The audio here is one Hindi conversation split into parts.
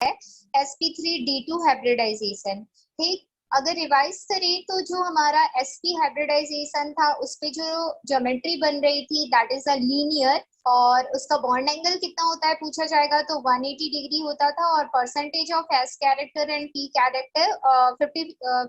है sp3d2 हाइब्रिडाइजेशन। ठीक, अगर रिवाइज करें तो जो हमारा sp हाइब्रिडाइजेशन था उस पे जो ज्योमेट्री बन रही थी दैट इज अ लीनियर, और उसका बॉन्ड एंगल कितना होता है पूछा जाएगा तो 180 डिग्री होता था, और percentage of S character and P character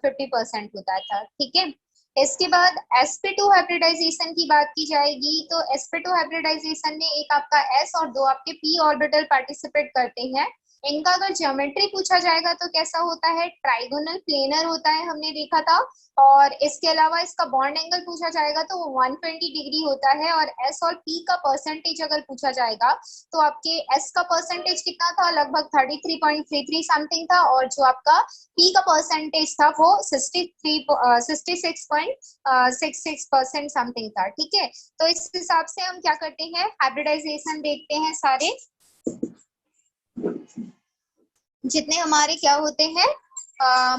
50% होता था। ठीक है, इसके बाद sp2 हाइब्रिडाइजेशन की बात की जाएगी तो sp2 हाइब्रिडाइजेशन में एक आपका s और दो आपके p ऑर्बिटल पार्टिसिपेट करते हैं। इनका अगर ज्योमेट्री पूछा जाएगा तो कैसा होता है, ट्राइगोनल प्लेनर होता है, हमने देखा था। और इसके अलावा इसका बॉन्ड एंगल पूछा जाएगा तो वो 120 डिग्री होता है, और s और p का परसेंटेज अगर पूछा जाएगा तो आपके s का परसेंटेज कितना था, लगभग 33.33 समथिंग था, और जो आपका p का परसेंटेज था वो 66.66% समथिंग था। ठीक है, तो इस हिसाब से हम क्या करते हैं, हाइब्रिडाइजेशन देखते हैं सारे जितने हमारे क्या होते हैं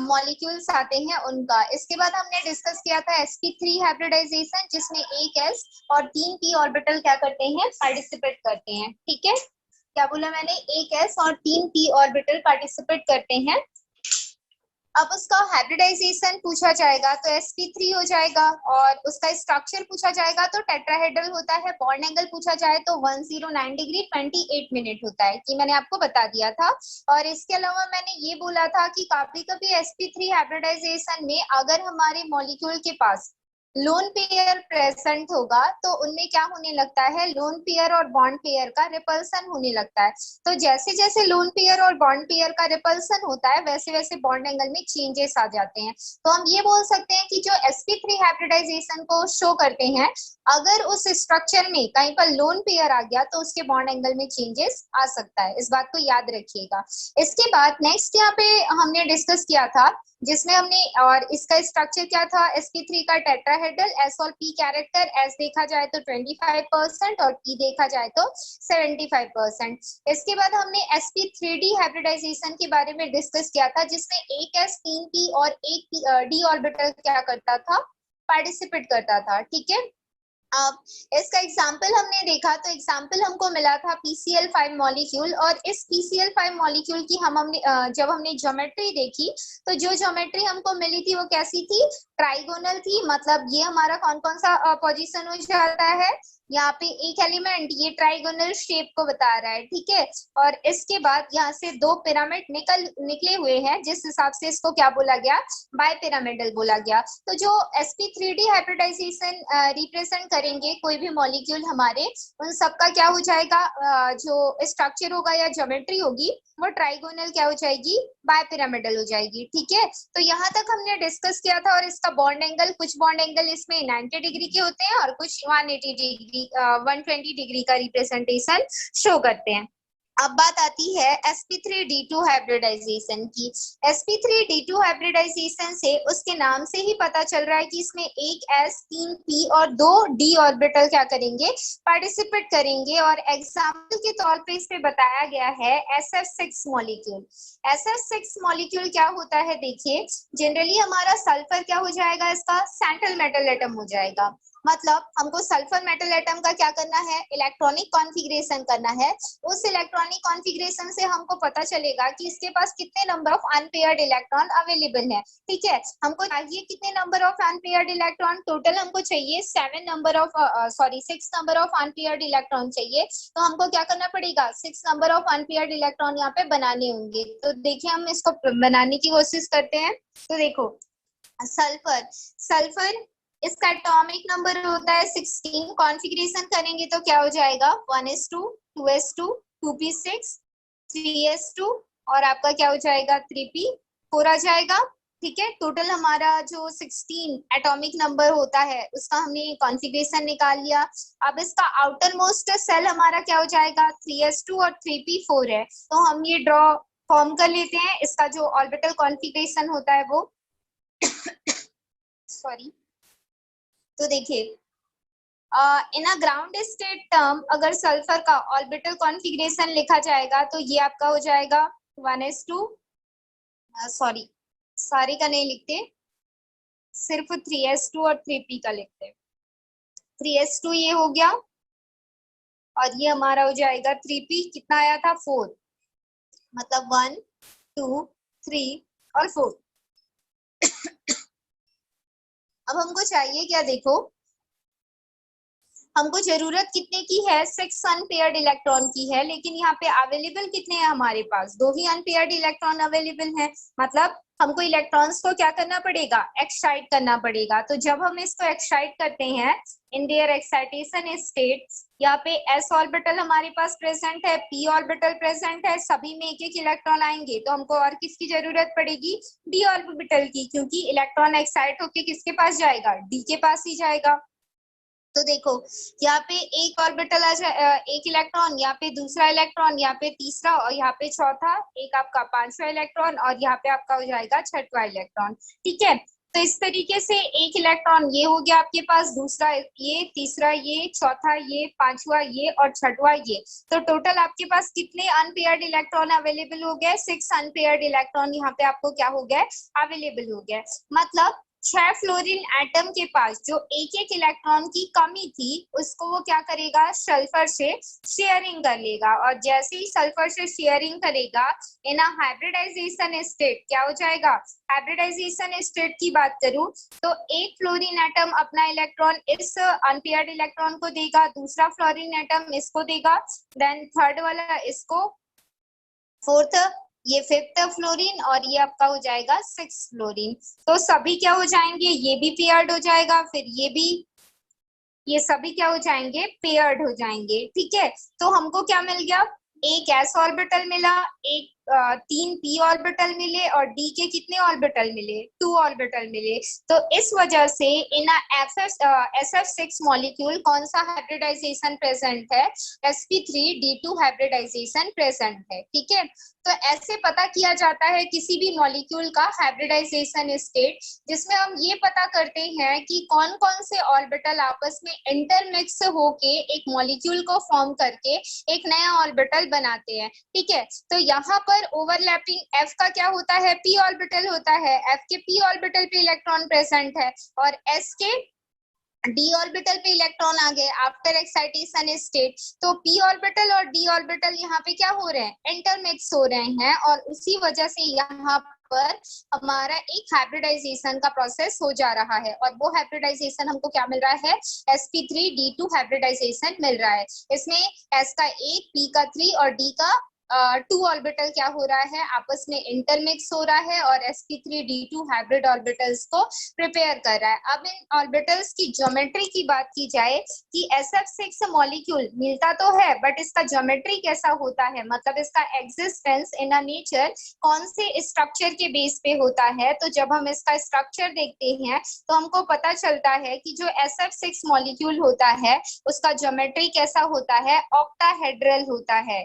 मॉलिक्यूल्स आते हैं उनका। इसके बाद हमने डिस्कस किया था sp3 हाइब्रिडाइजेशन जिसमें एक s और 3 p ऑर्बिटल क्या करते हैं, पार्टिसिपेट करते हैं। ठीक है, क्या बोला मैंने, एक s और 3 p ऑर्बिटल पार्टिसिपेट करते हैं। अब उसका हाइब्रिडाइजेशन पूछा जाएगा तो sp3 हो जाएगा, और उसका स्ट्रक्चर पूछा जाएगा तो टेट्राहेड्रल होता है। बॉन्ड एंगल पूछा जाए तो 109 डिग्री 28 मिनट होता है, कि मैंने आपको बता दिया था। और इसके अलावा मैंने ये बोला था कि कभी कभी sp3 हाइब्रिडाइजेशन में अगर हमारे मॉलिक्यूल के पास लोन पेयर प्रेजेंट होगा तो उनमें क्या होने लगता है, लोन पेयर और बॉन्ड पेयर का रिपल्सन होने लगता है। तो जैसे जैसे लोन पेयर और बॉन्ड पेयर का रिपल्सन होता है वैसे वैसे बॉन्ड एंगल में चेंजेस आ जाते हैं। तो हम ये बोल सकते हैं कि जो sp3 हाइब्रिडाइजेशन को शो करते हैं, अगर उस स्ट्रक्चर में कहीं पर लोन पेयर आ गया तो उसके बॉन्ड एंगल में चेंजेस आ सकता है, इस बात को याद रखिएगा। इसके बाद नेक्स्ट यहाँ पे हमने डिस्कस किया था जिसमें हमने, और इसका स्ट्रक्चर क्या था sp3 का, टेट्राहेड्रल, s और p कैरेक्टर, s देखा जाए तो 25% और p देखा जाए तो 75%। इसके बाद हमने sp3d हाइब्रिडाइजेशन के बारे में डिस्कस किया था जिसमें एक s 3 p और एक d ऑर्बिटल क्या करता था, पार्टिसिपेट करता था। ठीक है, अब इसका एग्जाम्पल हमने देखा तो एग्जाम्पल हमको मिला था PCl5 मॉलिक्यूल, और इस PCl5 मॉलिक्यूल की हमने जब हमने ज्योमेट्री देखी तो जो ज्योमेट्री हमको मिली थी वो कैसी थी, ट्राइगोनल थी। मतलब ये हमारा कौन कौन सा पोजीशन हो जाता है, यहाँ पे एक एलिमेंट ये ट्राइगोनल शेप को बता रहा है। ठीक है, और इसके बाद यहाँ से दो पिरामिड निकले हुए हैं जिस हिसाब से इसको क्या बोला गया, बाय पिरामिडल बोला गया। तो जो sp3d हाइब्रिडाइजेशन रिप्रेजेंट करेंगे कोई भी मॉलिक्यूल हमारे, उन सबका क्या हो जाएगा, जो स्ट्रक्चर होगा या ज्योमेट्री होगी वो ट्राइगोनल क्या हो जाएगी, बाय पिरामिडल हो जाएगी। ठीक है, तो यहाँ तक हमने डिस्कस किया था। और इसका बॉन्ड एंगल, कुछ बॉन्ड एंगल इसमें 90 डिग्री के होते हैं और कुछ 180 डिग्री 120 डिग्री का रिप्रेजेंटेशन शो करते हैं। अब बात आती है sp3d2 हाइब्रिडाइजेशन की। sp3d2 हाइब्रिडाइजेशन से उसके नाम से ही पता चल रहा है कि इसमें एक s 3 p और 2 d ऑर्बिटल क्या करेंगे, पार्टिसिपेट करेंगे। और एग्जाम्पल के तौर पे इस पे बताया गया है sf6 मॉलिक्यूल। sf6 मॉलिक्यूल क्या होता है, देखिए जनरली हमारा सल्फर क्या हो जाएगा, इसका सेंट्रल मेटल एटम हो जाएगा। मतलब हमको सल्फर मेटल एटम का क्या करना है, इलेक्ट्रॉनिक कॉन्फ़िगरेशन करना है। उस इलेक्ट्रॉनिक कॉन्फ़िगरेशन से हमको पता चलेगा कि इसके पास कितने number of unpaired electron available है। ठीक है, हमको चाहिए कितने number of unpaired electron, total हमको चाहिए 6 नंबर ऑफ अनपेयर्ड इलेक्ट्रॉन चाहिए। तो हमको क्या करना पड़ेगा, 6 नंबर ऑफ अनपेयर्ड इलेक्ट्रॉन यहाँ पे बनाने होंगे। तो देखिए हम इसको बनाने की कोशिश करते हैं। तो देखो सल्फर सल्फर इसका एटॉमिक नंबर होता है 16। कॉन्फ़िगरेशन करेंगे तो क्या हो जाएगा, 1s2 2s2 2p6 3s2 और आपका क्या हो जाएगा 3p4 आ जाएगा। ठीक है, टोटल हमारा जो 16 एटॉमिक नंबर होता है उसका हमने कॉन्फ़िगरेशन निकाल लिया। अब इसका आउटर मोस्ट सेल हमारा क्या हो जाएगा, 3s2 और 3p4 है। तो हम ये ड्रॉ फॉर्म कर लेते हैं। इसका जो ऑर्बिटल कॉन्फ़िगरेशन होता है वो सॉरी, तो देखिए इन अ ग्राउंड स्टेट टर्म अगर सल्फर का ऑर्बिटल कॉन्फ़िगरेशन लिखा जाएगा तो ये आपका हो जाएगा 1s2, सॉरी सारे का नहीं लिखते, सिर्फ 3s2 और 3p का लिखते हैं। 3s2 ये हो गया और ये हमारा हो जाएगा 3p, कितना आया था 4। मतलब 1 2 3 और 4। अब हमको चाहिए क्या, देखो हमको जरूरत कितने की है, 6 अनपेयर्ड इलेक्ट्रॉन की है, लेकिन यहाँ पे अवेलेबल कितने हैं हमारे पास, 2 ही अनपेयर्ड इलेक्ट्रॉन अवेलेबल हैं। मतलब हमको इलेक्ट्रॉन्स को क्या करना पड़ेगा, एक्साइट करना पड़ेगा। तो जब हम इसको एक्साइट करते हैं इन देयर एक्साइटेशन स्टेट, यहाँ पे s ऑर्बिटल हमारे पास प्रेजेंट है, p ऑर्बिटल प्रेजेंट है, सभी में एक एक इलेक्ट्रॉन आएंगे, तो हमको और किसकी जरूरत पड़ेगी, d ऑर्बिटल की, क्योंकि इलेक्ट्रॉन एक्साइट होके किसके पास जाएगा, d के पास ही जाएगा। तो देखो यहाँ पे एक ऑर्बिटल आ जाए, एक इलेक्ट्रॉन, यहाँ पे दूसरा इलेक्ट्रॉन, यहाँ पे तीसरा और यहाँ पे चौथा, एक आपका पांचवा इलेक्ट्रॉन और यहाँ पे आपका हो जाएगा छठवा इलेक्ट्रॉन। ठीक है, तो इस तरीके से एक इलेक्ट्रॉन ये हो गया आपके पास, दूसरा ये, तीसरा ये, चौथा ये, पांचवा ये और छठवा ये। तो टोटल आपके पास कितने अनपेयर्ड इलेक्ट्रॉन अवेलेबल हो गए, 6 अनपेयर्ड इलेक्ट्रॉन यहाँ पे आपको क्या हो गया, अवेलेबल हो गया। मतलब 6 फ्लोरीन एटम के पास जो एक एक इलेक्ट्रॉन की कमी थी, उसको वो क्या करेगा, सल्फर से शेयरिंग कर लेगा, और जैसे ही सल्फर से शेयरिंग करेगा इन अ हाइब्रिडाइजेशन स्टेट, क्या हो जाएगा, हाइब्रिडाइजेशन स्टेट की बात करूं तो एक फ्लोरीन एटम अपना इलेक्ट्रॉन इस अनपेयर्ड इलेक्ट्रॉन को देगा, दूसरा फ्लोरीन एटम इसको देगा, देन थर्ड वाला इसको, फोर्थ ये फिफ्थ फ्लोरीन और ये आपका हो जाएगा 6 फ्लोरीन। तो सभी क्या हो जाएंगे, ये भी पेयर्ड हो जाएगा, फिर ये भी, ये सभी क्या हो जाएंगे, पेयर्ड हो जाएंगे। ठीक है, तो हमको क्या मिल गया, एक s ऑर्बिटल मिला, एक 3 p ऑर्बिटल मिले और d के कितने ऑर्बिटल मिले, 2 ऑर्बिटल मिले। तो इस वजह से इन SF6 मॉलिक्यूल कौन सा हाइब्रिडाइजेशन प्रेजेंट है, sp3d2 हाइब्रिडाइजेशन प्रेजेंट है। ठीक है, तो ऐसे पता किया जाता है किसी भी मॉलिक्यूल का हाइब्रिडाइजेशन स्टेट, जिसमें हम ये पता करते हैं कि कौन कौन से ऑर्बिटल आपस में इंटरमिक्स होके एक मॉलिक्यूल को फॉर्म करके एक नया ऑर्बिटल बनाते हैं। ठीक है, तो यहाँ पर ओवरलैपिंग f का क्या होता है, p ऑर्बिटल होता है, f के p ऑर्बिटल पे इलेक्ट्रॉन प्रेजेंट है और s के d ऑर्बिटल पे इलेक्ट्रॉन आ गए आफ्टर एक्साइटेशन स्टेट। तो p ऑर्बिटल और d ऑर्बिटल यहाँ पे क्या हो रहे हैं, इंटरमिक्स हो रहे हैं, और उसी वजह से यहाँ पर हमारा एक हाइब्रिडाइजेशन का प्रोसेस हो जा रहा है, और वो हाइब्रिडाइजेशन हमको क्या मिल रहा है, sp3d2 हाइब्रिडाइजेशन मिल रहा है। इसमें s का 1, p का 3 और d का 2 ऑर्बिटल क्या हो रहा है, आपस में इंटरमिक्स हो रहा है और sp3d2 हाइब्रिड ऑर्बिटल्स को प्रिपेयर कर रहा है। अब इन ऑर्बिटल्स की ज्योमेट्री की बात की जाए कि SF6 मॉलिक्यूल मिलता तो है, बट इसका ज्योमेट्री कैसा होता है, मतलब इसका एग्जिस्टेंस इन अ नेचर कौन से स्ट्रक्चर के बेस पे होता है। तो जब हम इसका स्ट्रक्चर देखते हैं तो हमको पता चलता है कि जो SF6 मॉलिक्यूल होता है उसका ज्योमेट्री कैसा होता है, ऑक्टाहेड्रल होता है।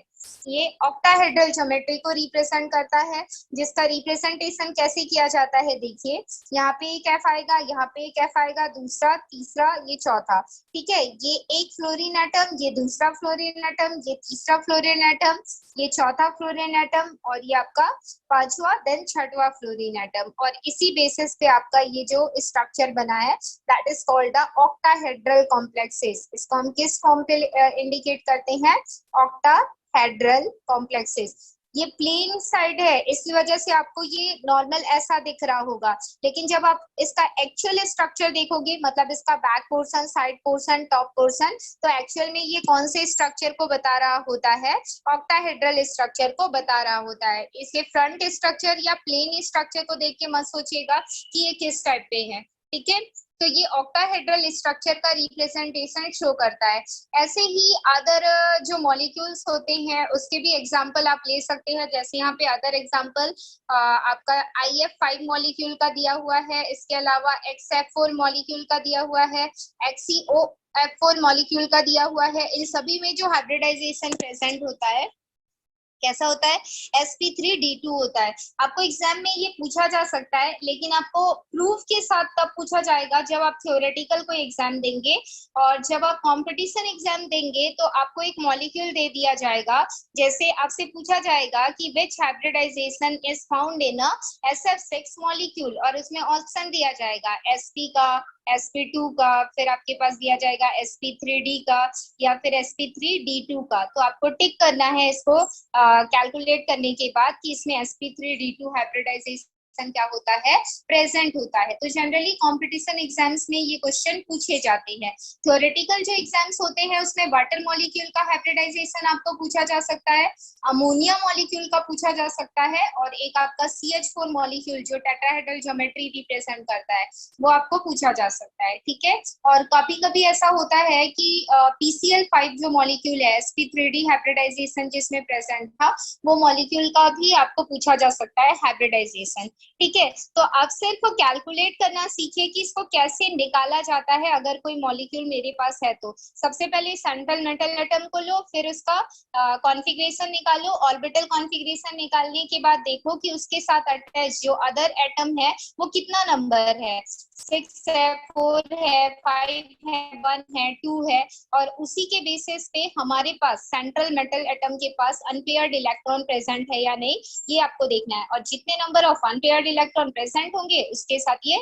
ये ऑक्टाहेड्रल ज्योमेट्री को रिप्रेजेंट करता है, जिसका रिप्रेजेंटेशन कैसे किया जाता है, देखिए यहाँ पे एक एफ आएगा, यहाँ पे एक एफ आएगा, दूसरा, तीसरा, ये चौथा। ठीक है, ये एक फ्लोरीन एटम, ये दूसरा फ्लोरीन एटम, ये तीसरा फ्लोरीन एटम, ये चौथा फ्लोरीन एटम और ये आपका पांचवा देन छठवा फ्लोरीन एटम, और इसी बेसिस पे आपका ये जो स्ट्रक्चर बना है that is called the octahedral complexes. इसको हम किस फॉर्म पे इंडिकेट करते हैं, ऑक्टाहेड्रल कॉम्प्लेक्सेस। ये प्लेन साइड है, इसकी वजह से आपको ये नॉर्मल ऐसा दिख रहा होगा, लेकिन जब आप इसका एक्चुअल स्ट्रक्चर देखोगे, मतलब इसका back portion, side portion, top portion, तो एक्चुअल में ये कौन से स्ट्रक्चर को बता रहा होता है, ऑक्टाहेड्रल स्ट्रक्चर को बता रहा होता है। इसके फ्रंट स्ट्रक्चर या प्लेन स्ट्रक्चर को देख के मत सोचिएगा कि ये किस टाइप पे है। ठीक है, तो ये ऑक्टाहेड्रल स्ट्रक्चर का रिप्रेजेंटेशन शो करता है। ऐसे ही अदर जो मॉलिक्यूल्स होते हैं उसके भी एग्जांपल आप ले सकते हैं, जैसे यहाँ पे अदर एग्जांपल आपका IF5 मॉलिक्यूल का दिया हुआ है, इसके अलावा XF4 मॉलिक्यूल का दिया हुआ है, XCOF4 मॉलिक्यूल का दिया हुआ है। इन सभी में जो हाइब्रिडाइजेशन प्रेजेंट होता है कैसा होता है, sp3d2 होता है। आपको एग्जाम में ये पूछा जा सकता है, लेकिन आपको प्रूफ के साथ तब पूछा जाएगा जब आप थ्योरेटिकल कोई एग्जाम देंगे, और जब आप कंपटीशन एग्जाम देंगे तो आपको एक मॉलिक्यूल दे दिया जाएगा, जैसे आपसे पूछा जाएगा कि which hybridization is found in SF6 molecule, और उसमें ऑप्शन दिया जाएगा sp का, sp2 का, फिर आपके पास दिया जाएगा sp3d का या फिर sp3d2 का। तो आपको टिक करना है इसको कैलकुलेट करने के बाद कि इसमें sp3d2 हाइब्रिडाइजेशन क्या होता है, प्रेजेंट होता है। तो जनरली कंपटीशन एग्जाम्स में ये क्वेश्चन पूछे जाते हैं। थ्योरेटिकल जो एग्जाम्स होते हैं उसमें वाटर मॉलिक्यूल का हाइब्रिडाइजेशन आपको पूछा जा सकता है, अमोनिया मॉलिक्यूल का पूछा जा सकता है, और एक आपका CH4 मॉलिक्यूल जो टेट्राहेड्रल ज्योमेट्री रिप्रेजेंट करता है वो आपको पूछा जा सकता है। ठीक है, और कभी कभी ऐसा होता है कि PCl5 जो मॉलिक्यूल है sp3d हाइब्रिडाइजेशन जिसमें प्रेजेंट था, वो मॉलिक्यूल का भी आपको पूछा जा सकता है हाइब्रिडाइजेशन। ठीक है, तो आप सिर्फ कैलकुलेट करना सीखिए कि इसको कैसे निकाला जाता है। अगर कोई मॉलिक्यूल मेरे पास है तो सबसे पहले सेंट्रल मेटल एटम को लो, फिर उसका कॉन्फ़िगरेशन निकालो। ऑर्बिटल कॉन्फ़िगरेशन निकालने के बाद देखो कि उसके साथ अटैच जो अदर एटम है वो कितना नंबर है, 6 है, 4 है, 5 है, 1 है, 2 है, और उसी के बेसिस पे हमारे पास सेंट्रल मेटल एटम के पास अनपेयर्ड इलेक्ट्रॉन प्रेजेंट है या नहीं, ये आपको देखना है। और जितने number of unpaired electron present होंगे उसके साथ ये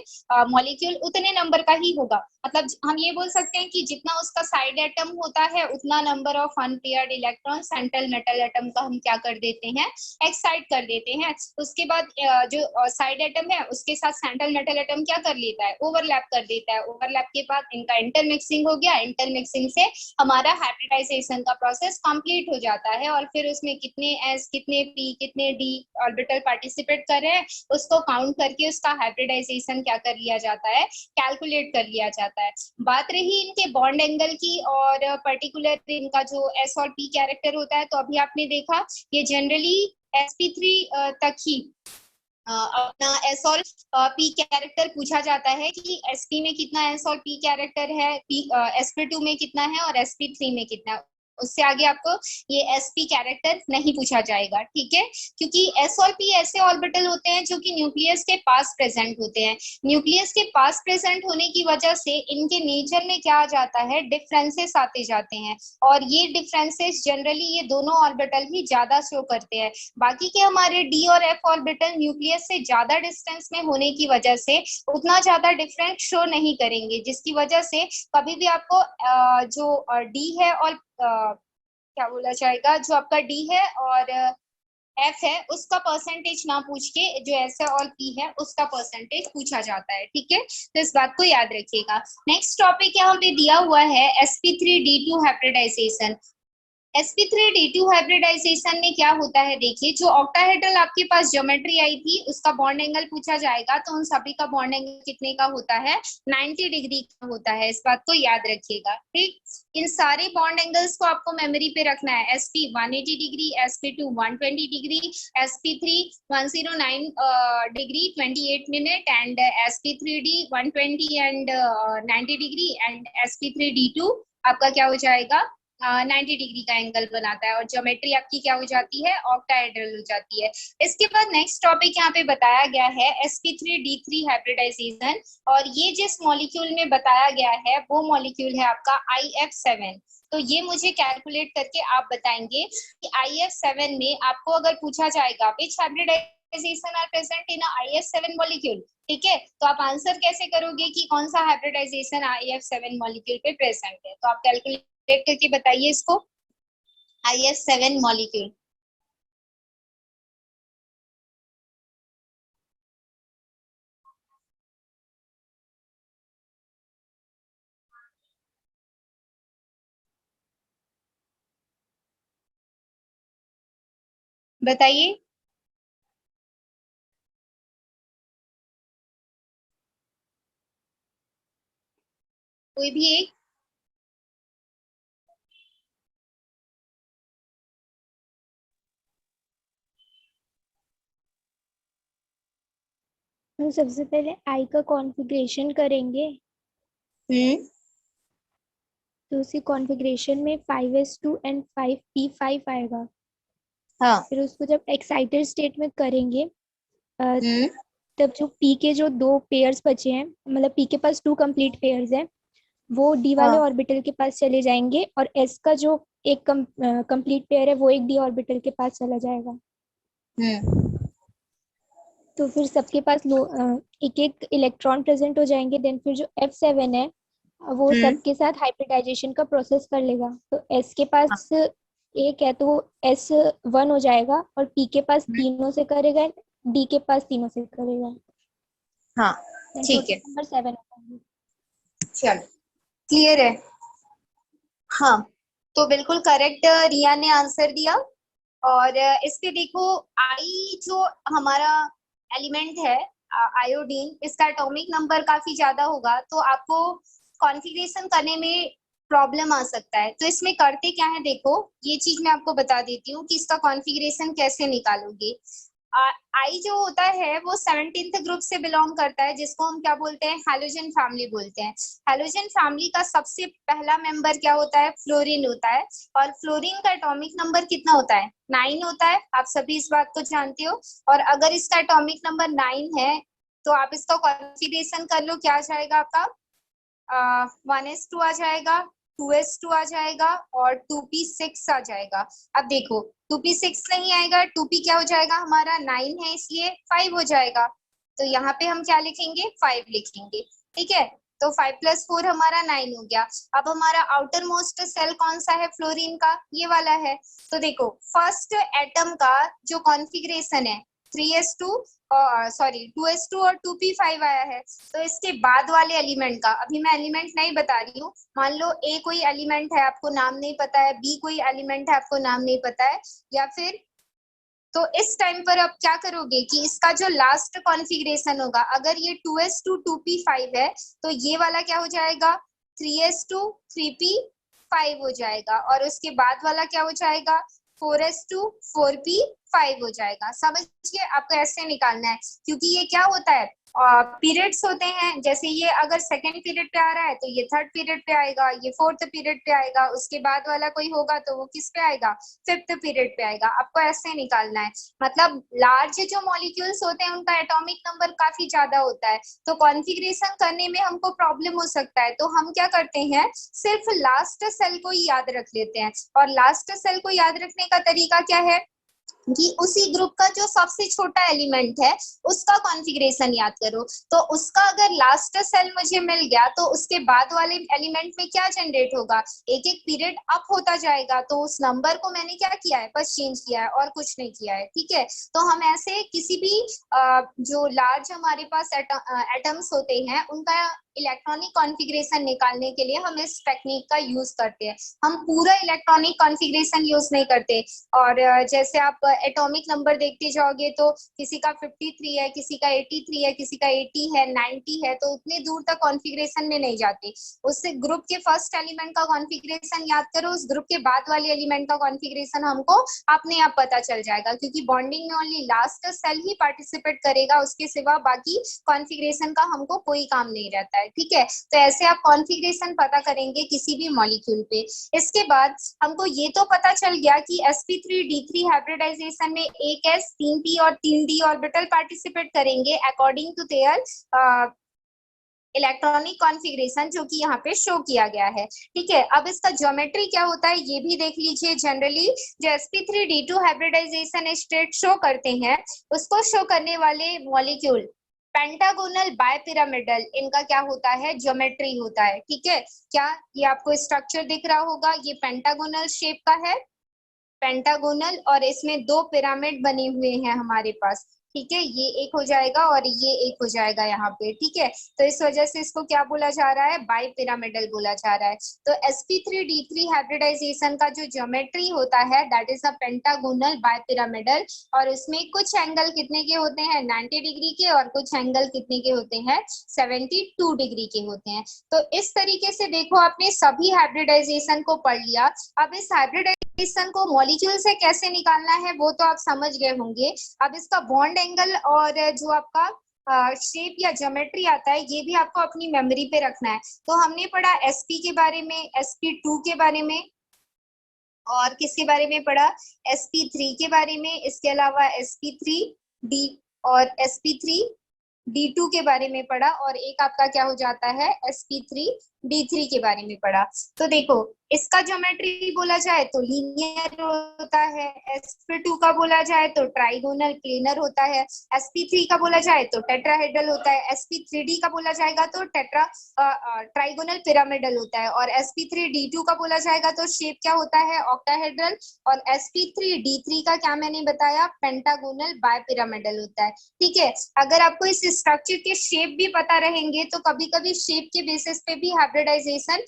मॉलिक्यूल उतने नंबर का ही होगा। मतलब हम ये बोल सकते हैं कि जितना उसका साइड एटम होता है उतना number of unpaired electron central metal atom का हम क्या कर देते हैं, एक्साइट कर देते हैं। उसके बाद जो साइड एटम है उसके साथ सेंट्रल मेटल एटम क्या कर लेता है, ओवरलैप कर देता है। ओवरलैप के बाद इनका इंटरमिक्सिंग हो गया, इंटरमिक्सिंग से हमारा हाइब्रिडाइजेशन का प्रोसेस कंप्लीट हो जाता है। और फिर उसमें कितने एस, कितने पी, कितने डी ऑर्बिटल पार्टिसिपेट कर रहे हैं उसको काउंट करके उसका हाइब्रिडाइजेशन क्या कर लिया जाता है, कैलकुलेट कर लिया जाता है। बात रही इनके बॉन्ड एंगल की और पर्टिकुलर इनका जो एस और पी कैरेक्टर होता है, तो अभी आपने देखा ये जनरली sp3 तक ही अपना एस और पी कैरेक्टर पूछा जाता है कि sp में कितना एस और पी कैरेक्टर है, sp2 में कितना है और sp3 में कितना है। उससे आगे आपको ये sp कैरेक्टर नहीं पूछा जाएगा। ठीक है, क्योंकि s और p ऐसे ऑर्बिटल होते हैं जो कि न्यूक्लियस के पास प्रेजेंट होते हैं। न्यूक्लियस के पास प्रेजेंट होने की वजह से इनके नेचर में क्या आ जाता है, डिफरेंसेस आते जाते हैं, और ये डिफरेंसेस जनरली ये दोनों ऑर्बिटल ही ज्यादा शो करते हैं। बाकी के हमारे डी और एफ ऑर्बिटल न्यूक्लियस से ज्यादा डिस्टेंस में होने की वजह से उतना ज्यादा डिफरेंस शो नहीं करेंगे, जिसकी वजह से कभी भी आपको जो डी है और क्या बोला जाएगा, जो आपका डी है और एफ है उसका परसेंटेज ना पूछ के जो एस है और पी है उसका परसेंटेज पूछा जाता है। ठीक है, तो इस बात को याद रखिएगा। नेक्स्ट टॉपिक यहाँ पे दिया हुआ है sp3d2 हाइब्रिडाइजेशन। sp3d2 हाइब्रिडाइजेशन में क्या होता है, देखिए जो ऑक्टाहेड्रल आपके पास ज्योमेट्री आई थी उसका बॉन्ड एंगल पूछा जाएगा, तो उन सभी का बॉन्ड एंगल कितने का होता है, 90 डिग्री का होता है। इस बात को याद रखिएगा। ठीक, इन सारे बॉन्ड एंगल्स को आपको मेमोरी पे रखना है। sp 180 degree, sp2 120 degree, sp3 109 degree 28 minute, and sp3d 120 and 90 degree, and sp3d2 आपका क्या हो जाएगा, 90 डिग्री का एंगल बनाता है, और ज्योमेट्री आपकी क्या हो जाती है, ऑक्टाहेड्रल हो जाती है। इसके बाद नेक्स्ट टॉपिक यहाँ पे बताया गया है sp3d3 हाइब्रिडाइजेशन, और ये जिस मॉलिक्यूल में बताया गया है वो मॉलिक्यूल है आपका IF7। तो ये मुझे कैलकुलेट करके आप बताएंगे कि IF7 में आपको अगर पूछा जाएगा which hybridization are present in IF7 molecule, ठीक है, तो आप आंसर कैसे करोगे कि कौन सा हाइब्रिडाइजेशन IF7 मॉलिक्यूल पे प्रेजेंट है। तो आप कैलकुलेट करके बताइए इसको, IF7 मॉलिक्यूल। बताइए, कोई भी एक। हम सबसे पहले आई का कॉन्फ़िगरेशन करेंगे, तो उसी कॉन्फ़िगरेशन में 5s2 एंड 5p5 आएगा। हाँ। फिर उसको जब एक्साइटेड स्टेट में करेंगे हम्म। तब जो p के जो दो पेयर्स बचे हैं, मतलब p के पास 2 कंप्लीट पेयर्स हैं, वो d वाले हाँ। ऑर्बिटल के पास चले जाएंगे, और s का जो एक कंप्लीट पेयर है वो एक d ऑर्बिटल के पास चला जाएगा। हम्म। तो फिर सबके पास एक एक इलेक्ट्रॉन प्रेजेंट हो जाएंगे, देन फिर जो F7 है वो हम्म। सबके साथ हाइब्रिडाइजेशन का प्रोसेस कर लेगा। तो S के हाँ। पास एक है तो वो S1 हो जाएगा, और P के पास हम्म। तीनों से करेगा, D के पास तीनों से करेगा, हाँ। देन ठीक टोटल है, नंबर 7 हो जाएंगे। चलो क्लियर है। हाँ, तो बिल्कुल करेक्ट रिया ने आंसर दिया। और इस पे देखो, आई जो हमारा एलिमेंट है, आयोडीन, इसका एटॉमिक नंबर काफी ज्यादा होगा, तो आपको कॉन्फ़िगरेशन करने में प्रॉब्लम आ सकता है। तो इसमें करते क्या है, देखो ये चीज मैं आपको बता देती हूँ कि इसका कॉन्फ़िगरेशन कैसे निकालोगे। आई जो होता है वो 17th ग्रुप से बिलोंग करता है, जिसको हम क्या बोलते हैं, हैलोजन फैमिली बोलते हैं। हैलोजन फैमिली का सबसे पहला मेंबर क्या होता है, फ्लोरीन होता है। और फ्लोरीन का एटॉमिक नंबर कितना होता है, 9 होता है। आप सभी इस बात को जानते हो। और अगर इसका एटॉमिक नंबर 9 है, तो आप इसका कॉन्फ़िगरेशन कर लो, क्या आ जाएगा आपका, 1s2 आ जाएगा, 2s2 आ जाएगा, और 2p6 आ जाएगा। अब देखो 2p6 नहीं आएगा, 2p क्या हो जाएगा हमारा, 9 है इसलिए 5 हो जाएगा। तो यहाँ पे हम क्या लिखेंगे, 5 लिखेंगे। ठीक है, तो 5 + 4 हमारा 9 हो गया। अब हमारा आउटर मोस्ट सेल कौन सा है फ्लोरीन का, ये वाला है। तो देखो फर्स्ट एटम का जो कॉन्फ़िगरेशन है 3s2 और सॉरी 2s2 और 2p5 आया है। तो इसके बाद वाले एलिमेंट का, अभी मैं एलिमेंट नहीं बता रही हूँ, मान लो ए कोई एलिमेंट है आपको नाम नहीं पता है, बी कोई एलिमेंट है आपको नाम नहीं पता है, या फिर, तो इस टाइम पर आप क्या करोगे कि इसका जो लास्ट कॉन्फ़िगरेशन होगा, अगर ये 2s2 2p5 है, तो ये वाला क्या हो जाएगा, 3s2 3p5 हो जाएगा। और उसके बाद वाला क्या हो जाएगा, 4s2 4p5 हो जाएगा। समझिए, आपको ऐसे निकालना है, क्योंकि ये क्या होता है, पीरियड्स होते हैं। जैसे ये अगर सेकंड पीरियड पे आ रहा है, तो ये थर्ड पीरियड पे आएगा, ये फोर्थ पीरियड पे आएगा, उसके बाद वाला कोई होगा तो वो किस पे आएगा, फिफ्थ पीरियड पे आएगा। आपको ऐसे निकालना है। मतलब लार्ज जो मॉलिक्यूल्स होते हैं उनका एटॉमिक नंबर काफी ज्यादा होता है, तो कॉन्फ़िगरेशन करने में हमको प्रॉब्लम हो सकता है। तो हम क्या करते हैं, सिर्फ लास्ट सेल को ही याद रख लेते हैं। और लास्ट सेल को याद रखने का तरीका क्या है कि उसी ग्रुप का जो सबसे छोटा एलिमेंट है उसका कॉन्फ़िगरेशन याद करो। तो उसका अगर लास्ट सेल मुझे मिल गया, तो उसके बाद वाले एलिमेंट में क्या जनरेट होगा, एक एक पीरियड अप होता जाएगा। तो उस नंबर को मैंने क्या किया है, बस चेंज किया है और कुछ नहीं किया है। ठीक है, तो हम ऐसे किसी भी जो लार्ज हमारे पास एटम्स होते हैं उनका इलेक्ट्रॉनिक कॉन्फ़िगरेशन निकालने के लिए हम इस टेक्निक का यूज करते हैं। हम पूरा इलेक्ट्रॉनिक कॉन्फ़िगरेशन यूज नहीं करते। और जैसे आप एटॉमिक नंबर देखते जाओगे, तो किसी का 53 है, किसी का 83 है, किसी का 80 है, 90 है, तो उतने दूर तक कॉन्फ़िगरेशन में नहीं जाते। उससे ग्रुप के फर्स्ट एलिमेंट का कॉन्फ़िगरेशन याद करो, उस ग्रुप के बाद वाले एलिमेंट का कॉन्फ़िगरेशन हमको अपने आप पता चल जाएगा, क्योंकि बॉन्डिंग में ओनली लास्ट सेल ही पार्टिसिपेट करेगा, उसके सिवा बाकी कॉन्फ़िगरेशन का हमको कोई काम नहीं रहता है। ठीक है, तो ऐसे आप कॉन्फ़िगरेशन पता करेंगे किसी भी मॉलिक्यूल पे। इसके बाद हमको ये तो पता चल गया कि sp3d3 हाइब्रिडाइजेशन में एक s 3p और 3d ऑर्बिटल पार्टिसिपेट करेंगे according to their electronic configuration, जो कि यहाँ पे शो किया गया है। ठीक है, अब इसका ज्योमेट्री क्या होता है ये भी देख लीजिए। जनरली जो sp3d2 हाइब्रिडाइजेशन स्टेट शो करते हैं, उसको शो करने वाले मॉलिक्यूल पेंटागोनल बायपिरामिडल, इनका क्या होता है, ज्योमेट्री होता है। ठीक है, क्या ये आपको स्ट्रक्चर दिख रहा होगा, ये पेंटागोनल शेप का है, पेंटागोनल, और इसमें दो पिरामिड बने हुए हैं हमारे पास। ठीक है, ये एक हो जाएगा और ये एक हो जाएगा यहाँ पे। ठीक है, तो इस वजह से इसको क्या बोला जा रहा है, बाई पिरामिडल बोला जा रहा है। तो sp3d3 हाइब्रिडाइजेशन का जो ज्योमेट्री होता है that is a pentagonal bi pyramidal, और उसमें कुछ एंगल कितने के होते हैं, 90 डिग्री के, और कुछ एंगल कितने के होते हैं, 72 डिग्री के होते हैं। तो इस तरीके से देखो आपने सभी हाइब्रिडाइजेशन को पढ़ लिया। अब इस हाइब्रिडाइजेशन को मॉलिक्यूल से कैसे निकालना है वो तो आप समझ गए होंगे। अब इसका बॉन्ड एंगल और जो आपका शेप या ज्योमेट्री आता है, ये भी आपको अपनी मेमोरी पे रखना है। तो हमने पढ़ा sp के बारे में, sp2 के बारे में, और किसके बारे में पढ़ा, sp3 के बारे में, इसके अलावा sp3d और sp3d2 के बारे में पढ़ा, और एक आपका क्या हो जाता है sp3 D3 के बारे में पढ़ा। तो देखो इसका ज्योमेट्री बोला जाए तो लीनियर होता है, sp2 का बोला जाए तो ट्राइगोनल प्लेनर होता है, sp3 का बोला जाए तो टेट्राहेड्रल होता है, sp3d का बोला जाएगा तो ट्राइगोनल पिरामिडल होता है, और sp3d2 का बोला जाएगा तो शेप क्या होता है, ऑक्टाहेड्रल, और sp3d3 का क्या मैंने बताया, पेंटागोनल बायपिरामिडल होता है। ठीक है, अगर आपको इस स्ट्रक्चर के शेप भी पता रहेंगे तो कभी कभी शेप के बेसिस पे भी हाइब्रिडाइजेशन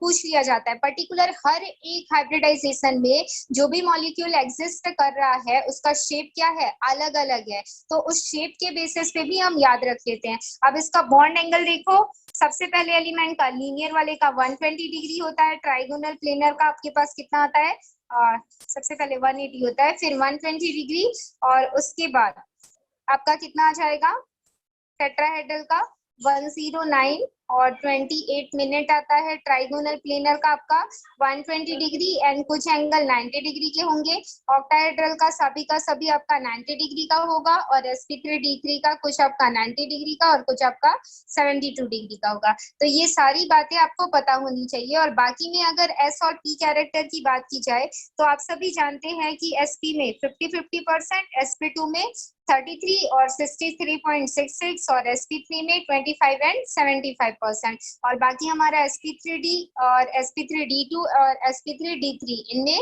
पूछ लिया जाता है। पर्टिकुलर हर एक हाइब्रिडाइजेशन में जो भी मॉलिक्यूल एग्जिस्ट कर रहा है उसका शेप क्या है, अलग अलग है, तो उस शेप के बेसिस पे भी हम याद रख लेते हैं। अब इसका बॉन्ड एंगल देखो, सबसे पहले एलिमेंट का लीनियर वाले का 120 डिग्री होता है, ट्राइगोनल प्लेनर का आपके पास कितना आता है, सबसे पहले 180 होता है, फिर 120 डिग्री, और उसके बाद आपका कितना आ जाएगा, टेट्राहेड्रल का 109 और 28 मिनट आता है, ट्राइगोनल प्लेनर का आपका 120 डिग्री एंड कुछ एंगल 90 डिग्री के होंगे, ऑक्टाहेड्रल का सभी आपका 90 डिग्री का होगा, और sp3d3 का कुछ आपका 90 डिग्री का और कुछ आपका 72 डिग्री का होगा। तो ये सारी बातें आपको पता होनी चाहिए। और बाकी में अगर s और p कैरेक्टर की बात की जाए तो आप सभी जानते हैं कि sp में 50-50%, sp2 में 33 और 63.66, और sp3 में 25 एंड 75%, और बाकी हमारा sp3d और sp3d2 और sp3d3 इनमें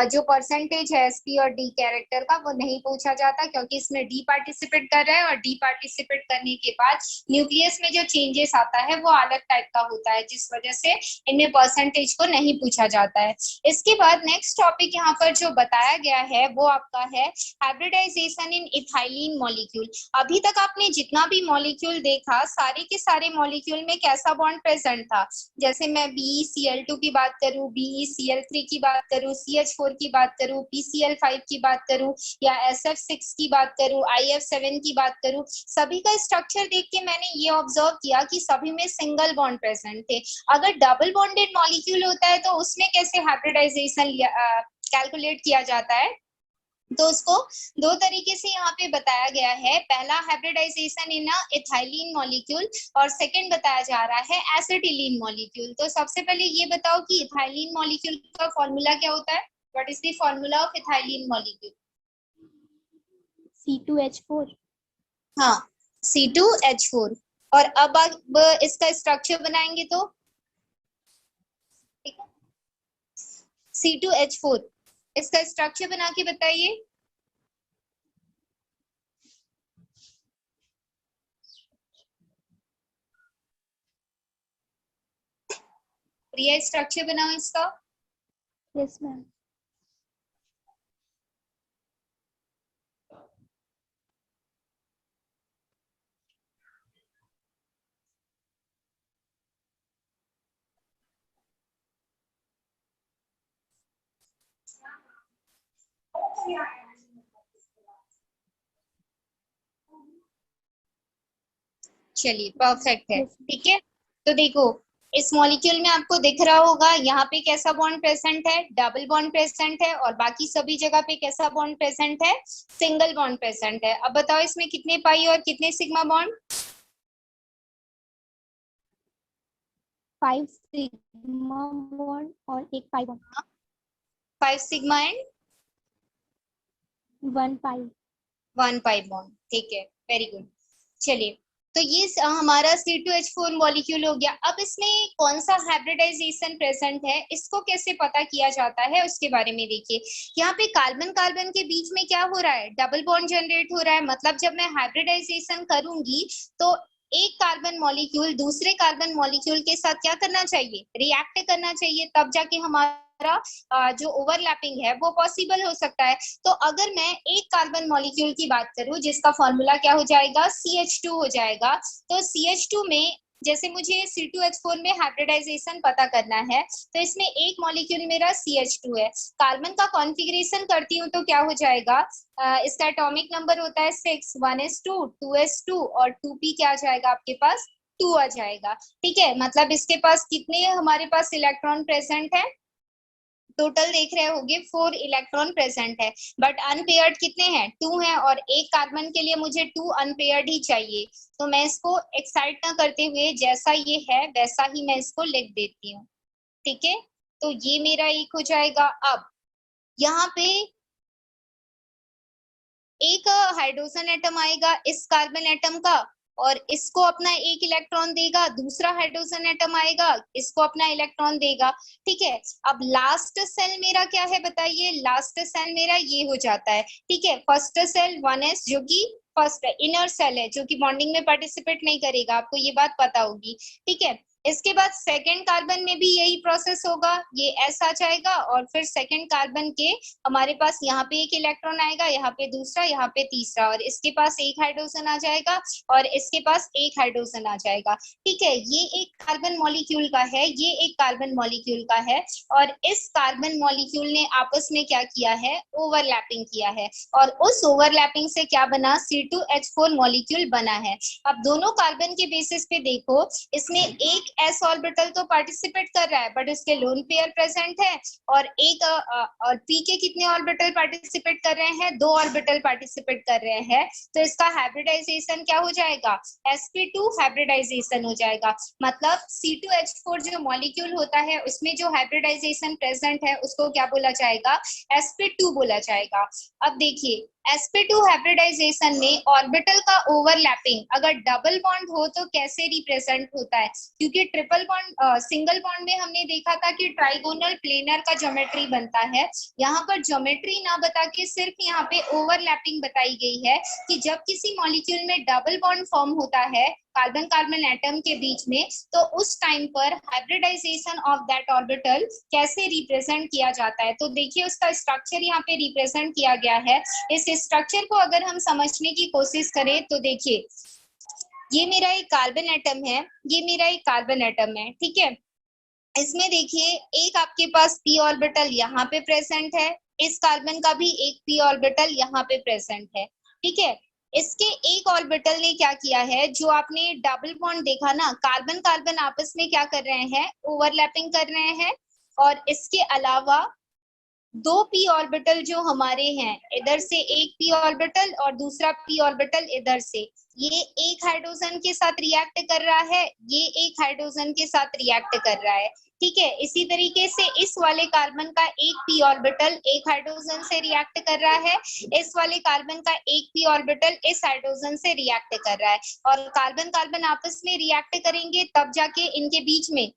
जो परसेंटेज है sp और d कैरेक्टर का वो नहीं पूछा जाता, क्योंकि इसमें d पार्टिसिपेट कर रहा है, और d पार्टिसिपेट करने के बाद न्यूक्लियस में जो चेंजेस आता है वो अलग टाइप का होता है, जिस वजह से इनमें परसेंटेज को नहीं पूछा जाता है। इसके बाद नेक्स्ट टॉपिक यहाँ पर जो बताया गया है वो आपका है हाइब्रिडाइजेशन इन इथाइलिन मॉलिक्यूल। अभी तक आपने जितना भी मॉलिक्यूल देखा सारे के सारे मॉलिक्यूल में कैसा बॉन्ड प्रेजेंट था, जैसे मैं BeCl2 की बात करूं, BeCl3 की बात करूं, CH4 की बात करूं, PCl5 की बात करूं, या SF6 की बात करूं, IF7 की बात करूं, सभी का स्ट्रक्चर देख के मैंने ये ऑब्जर्व किया कि सभी में सिंगल बॉन्ड प्रेजेंट थे। अगर डबल बॉन्डेड मॉलिक्यूल होता है तो उसमें कैसे हाइब्रिडाइजेशन कैलकुलेट किया जाता है, तो उसको दो तरीके से यहाँ पे बताया गया है। पहला हाइब्रिडाइजेशन इन इथाइलिन मॉलिक्यूल, और सेकंड बताया जा रहा है एसिटिलीन मॉलिक्यूल। तो सबसे पहले ये बताओ कि इथाइलिन मॉलिक्यूल का फॉर्मूला क्या होता है, what is the formula of ethylene molecule? C2H4। हाँ, C2H4। और अब इसका स्ट्रक्चर बनाएंगे तो ठीक है, C2H4 इसका स्ट्रक्चर बना के बताइए। प्रिया स्ट्रक्चर बनाओ इसका। Yes ma'am. चलिए परफेक्ट है, यस। ठीक है। तो देखो इस मॉलिक्यूल में आपको दिख रहा होगा यहाँ पे कैसा बॉन्ड प्रेजेंट है, डबल बॉन्ड प्रेजेंट है, और बाकी सभी जगह पे कैसा बॉन्ड प्रेजेंट है, सिंगल बॉन्ड प्रेजेंट है। अब बताओ इसमें कितने पाई और कितने सिग्मा बॉन्ड? 5 सिग्मा बॉन्ड और 1 pi bond. 5 sigma and 1 pi. 1 pi bond, ठीक है, वेरी गुड। चलिए, तो ये हमारा C2H4 मॉलिक्यूल हो गया। अब इसमें कौन सा हाइब्रिडाइजेशन प्रेजेंट है, इसको कैसे पता किया जाता है उसके बारे में देखिए। यहाँ पे कार्बन कार्बन के बीच में क्या हो रहा है, डबल बॉन्ड जनरेट हो रहा है। मतलब जब मैं हाइब्रिडाइजेशन करूंगी तो एक कार्बन मॉलिक्यूल दूसरे कार्बन मॉलिक्यूल के साथ क्या करना चाहिए, रिएक्ट करना चाहिए, तब जाके हमारा जो ओवरलैपिंग है वो पॉसिबल हो सकता है। तो अगर मैं एक कार्बन मॉलिक्यूल की बात करूं जिसका फॉर्मूला क्या हो जाएगा, CH2 हो जाएगा। तो CH2 में जैसे मुझे C2H4 में हाइब्रिडाइजेशन पता करना है, तो इसमें एक मॉलिक्यूल मेरा CH2 है। कार्बन का कॉन्फ़िगरेशन करती हूँ तो क्या हो जाएगा, इसका एटॉमिक नंबर होता है 6, 1s2, 2s2 और 2p क्या आ जाएगा आपके पास, 2 आ जाएगा। ठीक है, मतलब इसके पास कितने हमारे पास इलेक्ट्रॉन प्रेजेंट है, टोटल देख रहे होगे 4 इलेक्ट्रॉन प्रेजेंट है, बट अनपेयर्ड कितने हैं, 2 हैं, और एक कार्बन के लिए मुझे 2 अनपेयर्ड ही चाहिए। तो मैं इसको एक्साइट ना करते हुए जैसा ये है वैसा ही मैं इसको लिख देती हूँ। ठीक है, तो ये मेरा एक हो जाएगा। अब यहाँ पे एक हाइड्रोजन एटम आएगा इस कार्बन एटम का, और इसको अपना एक इलेक्ट्रॉन देगा, दूसरा हाइड्रोजन एटम आएगा, इसको अपना इलेक्ट्रॉन देगा। ठीक है, अब लास्ट सेल मेरा क्या है बताइए, लास्ट सेल मेरा ये हो जाता है। ठीक है, फर्स्ट सेल 1s जो कि फर्स्ट इनर सेल है, जो कि बॉन्डिंग में पार्टिसिपेट नहीं करेगा, आपको ये बात पता होगी। ठीक है, इसके बाद सेकेंड कार्बन में भी यही प्रोसेस होगा, ये एस आ जाएगा, और फिर सेकेंड कार्बन के हमारे पास यहाँ पे एक इलेक्ट्रॉन आएगा, यहाँ पे दूसरा, यहाँ पे तीसरा, और इसके पास एक हाइड्रोजन आ जाएगा, और इसके पास एक हाइड्रोजन आ जाएगा। ठीक है, ये एक कार्बन मॉलिक्यूल का है, ये एक कार्बन मॉलिक्यूल का है, और इस कार्बन मॉलिक्यूल ने आपस में क्या किया है, ओवरलैपिंग किया है, और उस ओवरलैपिंग से क्या बना, C2H4 मॉलिक्यूल बना है। अब दोनों कार्बन के बेसिस पे देखो, इसमें एक s ऑर्बिटल तो पार्टिसिपेट कर रहा है, बट उसके लोन पेयर प्रेजेंट है, और एक और p के कितने ऑर्बिटल पार्टिसिपेट कर रहे हैं, 2 ऑर्बिटल पार्टिसिपेट कर रहे हैं। तो इसका हाइब्रिडाइजेशन क्या हो जाएगा, sp2 हाइब्रिडाइजेशन हो जाएगा। मतलब C2H4 जो मॉलिक्यूल होता है उसमें जो हाइब्रिडाइजेशन प्रेजेंट है उसको क्या बोला जाएगा, sp2 बोला जाएगा। अब देखिए, sp2 हाइब्रिडाइजेशन में ऑर्बिटल का ओवरलैपिंग अगर डबल बॉन्ड हो तो कैसे रिप्रेजेंट होता है, क्योंकि ट्रिपल बॉन्ड सिंगल बॉन्ड में हमने देखा था कि ट्राइगोनल प्लेनर का ज्योमेट्री बनता है। यहाँ पर ज्योमेट्री ना बता के सिर्फ यहाँ पे ओवरलैपिंग बताई गई है कि जब किसी मॉलिक्यूल में डबल बॉन्ड फॉर्म होता है कार्बन कार्बन एटम के बीच में, तो उस टाइम पर हाइब्रिडाइजेशन ऑफ दैट ऑर्बिटल कैसे रिप्रेजेंट किया जाता है। तो देखिए उसका स्ट्रक्चर यहाँ पे रिप्रेजेंट किया गया है। इस स्ट्रक्चर को अगर हम समझने की कोशिश करें तो देखिए, ये मेरा एक कार्बन एटम है, ये मेरा एक कार्बन एटम है। ठीक है, इसमें देखिए एक आपके पास p ऑर्बिटल यहाँ पे प्रेजेंट है, इस कार्बन का भी एक p ऑर्बिटल यहाँ पे प्रेजेंट है। ठीक है, इसके एक ऑर्बिटल ने क्या किया है, जो आपने डबल बॉन्ड देखा ना, कार्बन कार्बन आपस में क्या कर रहे हैं, ओवरलैपिंग कर रहे हैं, और इसके अलावा 2 p ऑर्बिटल जो हमारे हैं, इधर से एक p ऑर्बिटल और दूसरा p ऑर्बिटल इधर से, ये एक हाइड्रोजन के साथ रिएक्ट कर रहा है, ये एक हाइड्रोजन के साथ रिएक्ट कर रहा है। ठीक है, इसी तरीके से इस वाले कार्बन का एक p ऑर्बिटल एक हाइड्रोजन से रिएक्ट कर रहा है, इस वाले कार्बन का एक p ऑर्बिटल इस हाइड्रोजन से रिएक्ट कर रहा है, और कार्बन कार्बन आपस में रिएक्ट करेंगे तब जाके इनके बीच में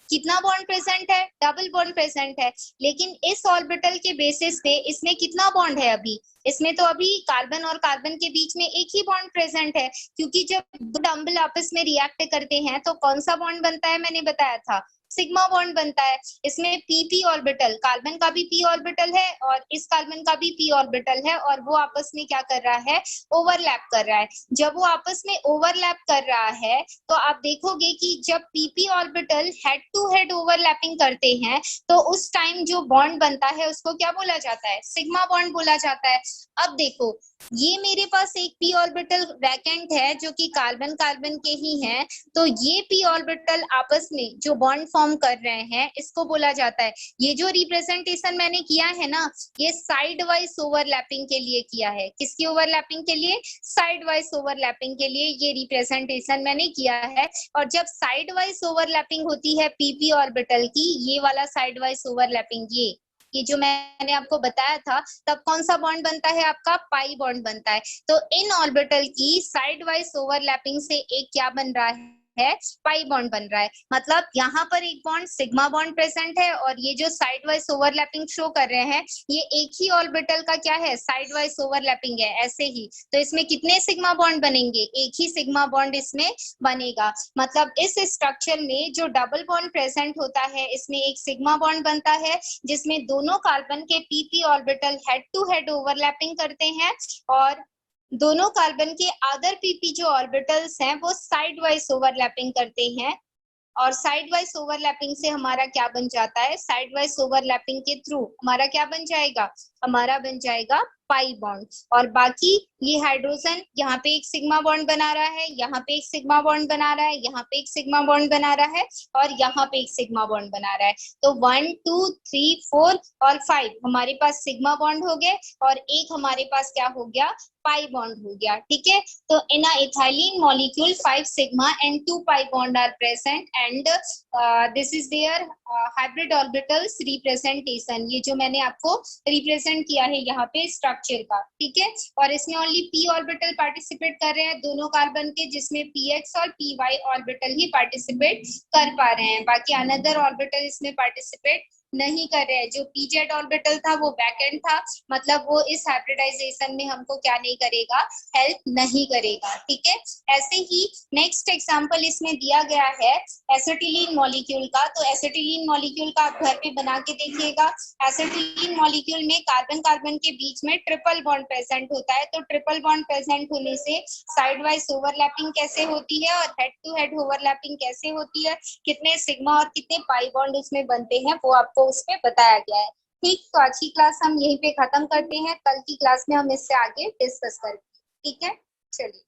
कितना बॉन्ड प्रेजेंट है, डबल बॉन्ड प्रेजेंट है। लेकिन इस ऑर्बिटल के बेसिस पे इसमें कितना बॉन्ड है, अभी इसमें तो अभी कार्बन और कार्बन के बीच में एक ही बॉन्ड प्रेजेंट है, क्योंकि जब दो डबल आपस में रिएक्ट करते हैं तो कौन सा बॉन्ड बनता है, मैंने बताया था सिग्मा बॉन्ड बनता है। इसमें p ऑर्बिटल, कार्बन का भी p ऑर्बिटल है और इस कार्बन का भी p ऑर्बिटल है, और वो आपस में क्या कर रहा है, ओवरलैप कर रहा है। जब वो आपस में ओवरलैप कर रहा है तो आप देखोगे कि जब p orbital head to head overlapping करते हैं तो उस टाइम जो बॉन्ड बनता है उसको क्या बोला जाता है, सिग्मा बॉन्ड बोला जाता है। अब देखो, ये मेरे पास एक p ऑर्बिटल वैकेंट है जो कि कार्बन कार्बन के ही हैं, तो ये p ऑर्बिटल आपस में जो बॉन्ड फॉर्म कर रहे हैं इसको बोला जाता है, ये जो रिप्रेजेंटेशन मैंने किया है ना, ये साइड वाइज ओवरलैपिंग के लिए किया है। किसकी ओवरलैपिंग के लिए, साइड वाइज ओवरलैपिंग के लिए ये रिप्रेजेंटेशन मैंने किया है। और जब साइड वाइज ओवरलैपिंग होती है p ऑर्बिटल की, ये वाला साइड वाइज ओवरलैपिंग, ये जो मैंने आपको बताया था, तब कौन सा बॉन्ड बनता है, आपका पाई बॉन्ड बनता है। तो इन ऑर्बिटल की साइड वाइज ओवरलैपिंग से एक क्या बन रहा है, पाई बॉन्ड बन रहा है। मतलब यहाँ पर एक बॉन्ड सिग्मा बॉन्ड प्रेजेंट है, और ये जो साइड वाइज ओवरलैपिंग शो कर रहे हैं ये एक ही ऑर्बिटल का क्या है, साइड वाइज ओवरलैपिंग है ऐसे ही। तो इसमें कितने सिग्मा बॉन्ड बनेंगे, एक ही सिग्मा बॉन्ड इसमें बनेगा। मतलब इस स्ट्रक्चर में जो डबल बॉन्ड प्रेजेंट होता है इसमें एक सिग्मा बॉन्ड बनता है, जिसमें दोनों कार्बन के p orbital head to head overlapping करते हैं, और दोनों कार्बन के अदर p जो ऑर्बिटल्स हैं वो साइड वाइज ओवरलैपिंग करते हैं। और साइड वाइज ओवरलैपिंग से हमारा क्या बन जाता है, साइड वाइज ओवरलैपिंग के थ्रू हमारा क्या बन जाएगा, हमारा बन जाएगा पाई बॉन्ड। और बाकी ये हाइड्रोजन यहाँ पे एक सिग्मा बॉन्ड बना रहा है, यहाँ पे एक सिग्मा बॉन्ड बना रहा है, यहाँ पे एक सिग्मा बॉन्ड बना रहा है और यहाँ पे एक सिग्मा बॉन्ड बना रहा है। तो 1 2 3 4 और 5 हमारे पास सिग्मा बॉन्ड हो गए और एक हमारे पास क्या हो गया, पाई बॉन्ड हो गया। ठीक है, तो in uh ethylene molecule 5 sigma and 2 pi bond are present and this is their hybrid orbitals representation. ये जो मैंने आपको रिप्रेजेंट किया है यहाँ पे स्ट्रक्चर का। ठीक है, और इसमें ओनली पी ऑर्बिटल पार्टिसिपेट कर रहे हैं दोनों कार्बन के, जिसमें पी एक्स और पी वाई ऑर्बिटल ही पार्टिसिपेट कर पा रहे हैं, बाकी अनदर ऑर्बिटल इसमें पार्टिसिपेट नहीं कर रहे हैं। जो पीजेड ऑर्बिटल था वो बैक एंड था, मतलब वो इस हाइब्रिडाइजेशन में हमको क्या नहीं करेगा, हेल्प नहीं करेगा। ठीक है, ऐसे ही नेक्स्ट एग्जांपल इसमें दिया गया है एसिटिलीन मॉलिक्यूल का। तो एसिटिलीन मॉलिक्यूल का आप घर पे बना के देखिएगा। एसिटिलीन मॉलिक्यूल में कार्बन कार्बन के बीच में ट्रिपल बॉन्ड प्रेजेंट होता है। तो ट्रिपल बॉन्ड प्रेजेंट होने से साइड वाइज ओवरलैपिंग कैसे होती है और हेड टू हेड ओवरलैपिंग कैसे होती है, कितने सिग्मा और कितने पाई बॉन्ड उसमें बनते हैं, वो आपको उसमें बताया गया है। ठीक, तो आज की क्लास हम यहीं पे खत्म करते हैं, कल की क्लास में हम इससे आगे डिस्कस करेंगे। ठीक है, चलिए।